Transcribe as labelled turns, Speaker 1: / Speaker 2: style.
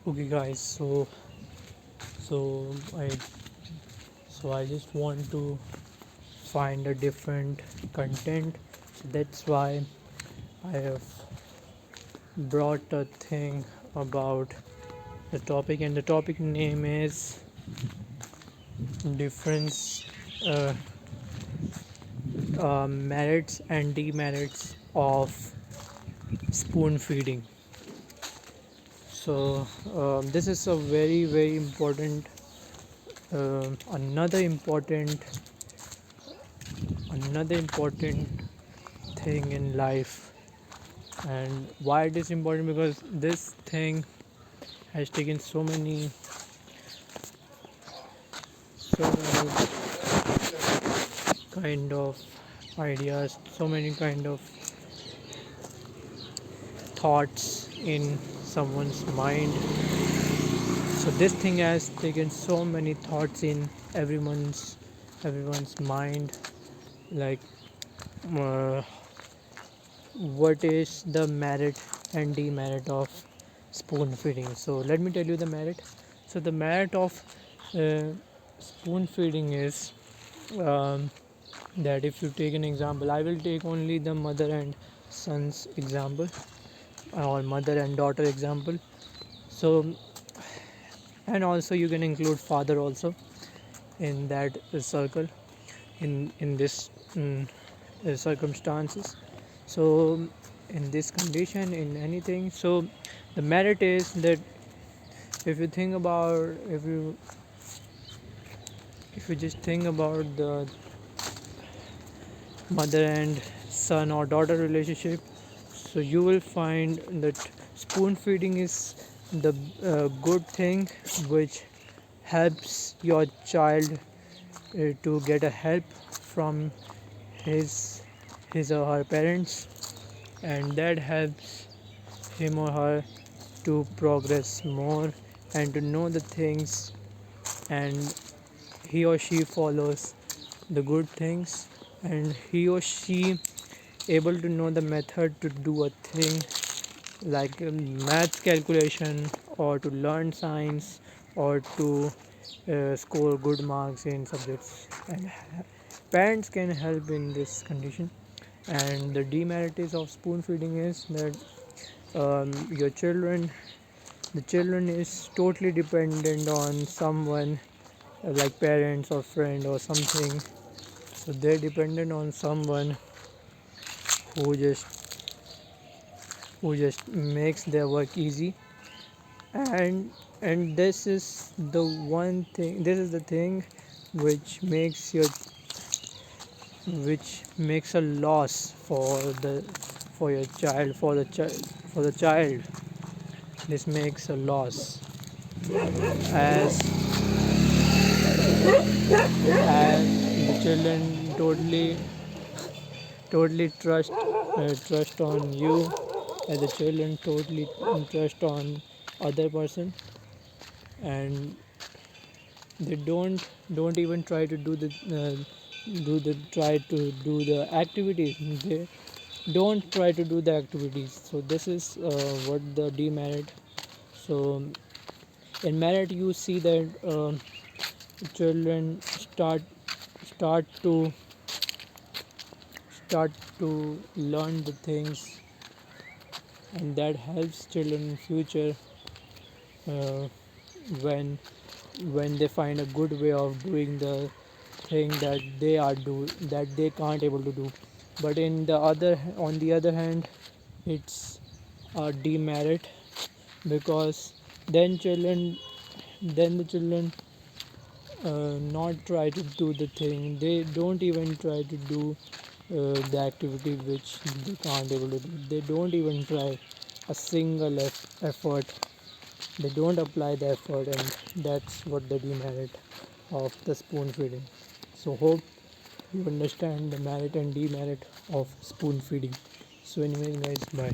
Speaker 1: Okay, guys. So I I just want to find a different content. So that's why I have brought a thing about the topic, and the topic name is difference, uh, merits and demerits of spoon feeding. So this is a very important, another important thing in life. And why it is important? Because this thing has taken so many kind of ideas, so many kind of thoughts in someone's mind. So this thing has taken so many thoughts in everyone's mind, like, uh, what is the merit and demerit of spoon feeding. So let me tell you the merit. So the merit of uh, spoon feeding is, um, that if you take an example, I will take only the mother and son's example, or mother and daughter example. So, and also you can include father also in that circle, in this, circumstances. So in this condition, in anything, so the merit is that if you think about, if you just think about the mother and son or daughter relationship, so you will find that spoon feeding is the good thing which helps your child to get a help from his his or her parents, and that helps him or her to progress more and to know the things, and he or she follows the good things, and he or she able to know the method to do a thing, like, math calculation, or to learn science, or to score good marks in subjects. And parents can help in this condition. And the demerits of spoon feeding is that, your children the children is totally dependent on someone, like parents or friend or something. So they're dependent on someone who makes their work easy. And this is the thing which makes your which makes a loss for your child, for the child. This makes a loss, as the children totally trust on you, as the children totally trust on other person, and they don't even try to do the activities. They don't try to do the activities. So this is what the demerit. So in merit you see that, children start to start to learn the things, and that helps children in future, uh, when they find a good way of doing the thing that they can't able to do. But on the other hand, it's a demerit, because then children then the children not try to do the thing. They don't even try to do the activity which they can't able to do. They don't even try a single effort. They don't apply the effort, and that's what the demerit of the spoon feeding. So hope you understand the merit and demerit of spoon feeding. So anyways, guys, bye.